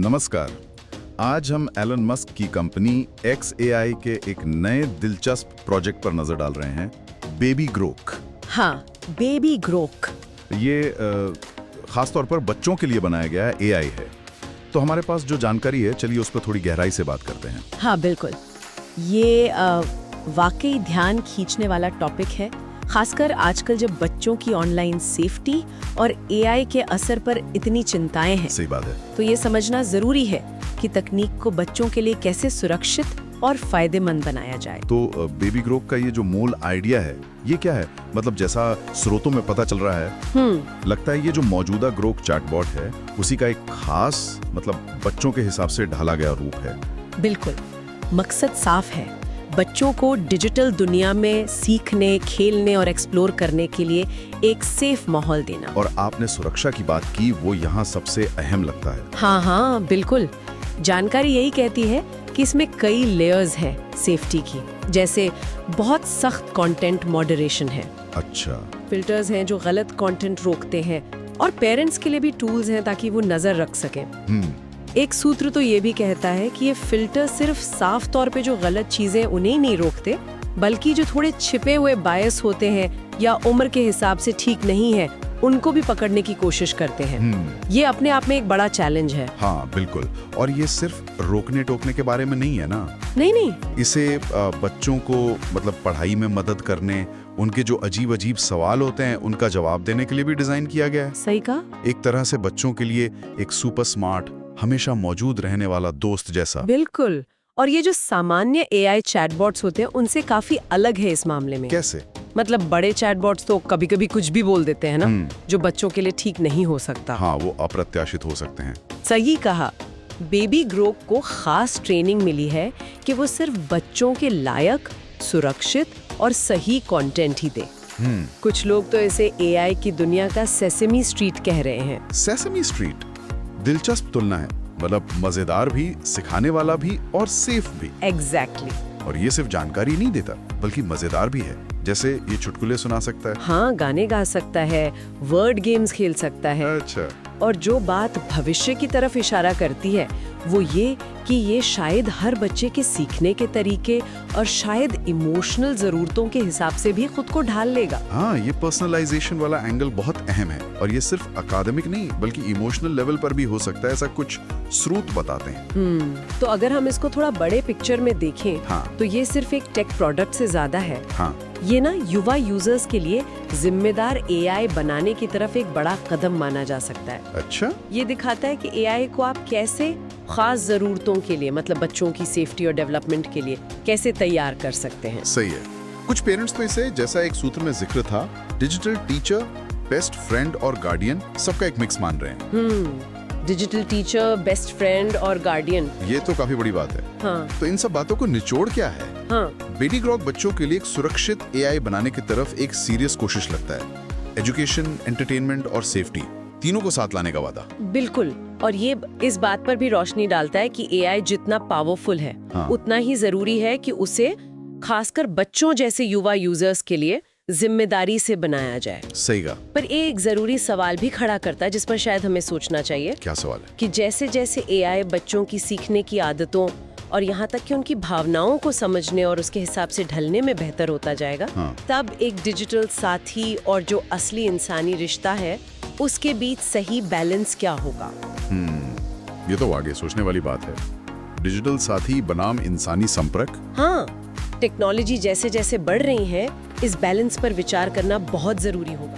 नमस्कार। आज हम एलन मस्क की कंपनी XAI के एक नए दिलचस्प प्रोजेक्ट पर नजर डाल रहे हैं, बेबी ग्रोक। हाँ, बेबी ग्रोक। ये खास तौर पर बच्चों के लिए बनाया गया AI है। तो हमारे पास जो जानकारी है, चलिए उस पर थोड़ी गहराई से बात करते हैं। हाँ बिल्कुल, ये वाकई ध्यान खींचने वाला टॉपिक है, खासकर आजकल जब बच्चों की ऑनलाइन सेफ्टी और AI के असर पर इतनी चिंताएं हैं। सही बात है। तो ये समझना जरूरी है कि तकनीक को बच्चों के लिए कैसे सुरक्षित और फायदेमंद बनाया जाए। तो बेबी ग्रोक का ये जो मूल आइडिया है, ये क्या है? मतलब जैसा स्रोतों में पता चल रहा है, लगता है ये जो मौजूदा ग्रोक चैटबॉट है, उसी का एक खास मतलब बच्चों के हिसाब से ढाला गया रूप है। बिल्कुल, मकसद साफ है, बच्चों को डिजिटल दुनिया में सीखने, खेलने और एक्सप्लोर करने के लिए एक सेफ माहौल देना। और आपने सुरक्षा की बात की, वो यहाँ सबसे अहम लगता है। हाँ, बिल्कुल। जानकारी यही कहती है कि इसमें कई लेयर्स हैं सेफ्टी की, जैसे बहुत सख्त कंटेंट मॉडरेशन है। अच्छा। फिल्टर्स हैं जो गलत कंटेंट रोकते हैं, और पेरेंट्स के लिए भी टूल्स हैं ताकि वो नजर रख सकें। एक सूत्र तो ये भी कहता है कि ये फिल्टर सिर्फ साफ तौर पे जो गलत चीजें उन्हें नहीं रोकते, बल्कि जो थोड़े छिपे हुए बायस होते हैं या उम्र के हिसाब से ठीक नहीं है, उनको भी पकड़ने की कोशिश करते हैं। ये अपने आप में एक बड़ा चैलेंज है। हाँ बिल्कुल। और ये सिर्फ रोकने टोकने के बारे में नहीं है ना? नहीं। इसे बच्चों को मतलब पढ़ाई में मदद करने, उनके जो अजीब अजीब सवाल होते हैं उनका जवाब देने के लिए भी डिजाइन किया गया है। सही कहा। एक तरह से बच्चों के लिए एक सुपर स्मार्ट, हमेशा मौजूद रहने वाला दोस्त जैसा। बिल्कुल। और ये जो सामान्य AI चैटबॉट्स होते हैं उनसे काफी अलग है इस मामले में। कैसे? मतलब बड़े चैटबॉट्स तो कभी-कभी कुछ भी बोल देते हैं ना, जो बच्चों के लिए ठीक नहीं हो सकता। हाँ, वो अप्रत्याशित हो सकते हैं। सही कहा। बेबी ग्रोक को खास ट्रेनिंग मिली है कि वो सिर्फ बच्चों के लायक, सुरक्षित और सही कंटेंट ही दे। कुछ लोग तो इसे AI की दुनिया का सेसेमी स्ट्रीट कह रहे हैं। सेसेमी स्ट्रीट, दिलचस्प तुलना है। मतलब मजेदार भी, सिखाने वाला भी और सेफ भी। एग्जैक्टली। और ये सिर्फ जानकारी नहीं देता, बल्कि मजेदार भी है। जैसे ये चुटकुले सुना सकता है। हाँ, गाने गा सकता है, वर्ड गेम्स खेल सकता है। अच्छा। और जो बात भविष्य की तरफ इशारा करती है वो ये कि ये शायद हर बच्चे के सीखने के तरीके और शायद इमोशनल जरूरतों के हिसाब से भी खुद को ढाल लेगा। हाँ, ये पर्सनलाइजेशन वाला एंगल बहुत अहम है। और ये सिर्फ अकादमिक नहीं बल्कि इमोशनल लेवल पर भी हो सकता है, ऐसा कुछ स्रोत बताते हैं। तो अगर हम इसको थोड़ा बड़े पिक्चर में देखें, तो ये सिर्फ एक टेक प्रोडक्ट से ज्यादा है। ये ना युवा यूजर्स के लिए जिम्मेदार AI बनाने की तरफ एक बड़ा कदम माना जा सकता है। अच्छा। ये दिखाता है कि AI को आप कैसे खास जरूरतों के लिए, मतलब बच्चों की सेफ्टी और डेवलपमेंट के लिए कैसे तैयार कर सकते हैं। सही है। कुछ पेरेंट्स तो इसे, जैसा एक सूत्र में जिक्र था, डिजिटल टीचर, बेस्ट फ्रेंड और गार्डियन, सबका एक मिक्स मान रहे हैं। डिजिटल टीचर, बेस्ट फ्रेंड और गार्डियन, ये तो काफी बड़ी बात है। हाँ। तो इन सब बातों को निचोड़ क्या है? बेबी ग्रोक बच्चों के लिए एक सुरक्षित AI बनाने की तरफ एक सीरियस कोशिश लगता है। एजुकेशन, एंटरटेनमेंट और सेफ्टी, तीनों को साथ लाने का वादा। बिल्कुल। और ये इस बात पर भी रोशनी डालता है कि AI जितना पावरफुल है, उतना ही जरूरी है कि उसे खासकर बच्चों जैसे युवा यूजर्स के लिए जिम्मेदारी से बनाया जाए। सही कहा। पर एक जरूरी सवाल भी खड़ा करता है जिस पर शायद हमें सोचना चाहिए। क्या सवाल है? कि जैसे जैसे AI बच्चों की सीखने की आदतों और यहाँ तक कि उनकी भावनाओं को समझने और उसके हिसाब से ढलने में बेहतर होता जाएगा, तब एक डिजिटल साथी और जो असली इंसानी रिश्ता है उसके बीच सही बैलेंस क्या होगा? ये तो आगे सोचने वाली बात है। डिजिटल साथी बनाम इंसानी संपर्क। हाँ, टेक्नोलॉजी जैसे जैसे बढ़ रही है, इस बैलेंस पर विचार करना बहुत जरूरी होगा।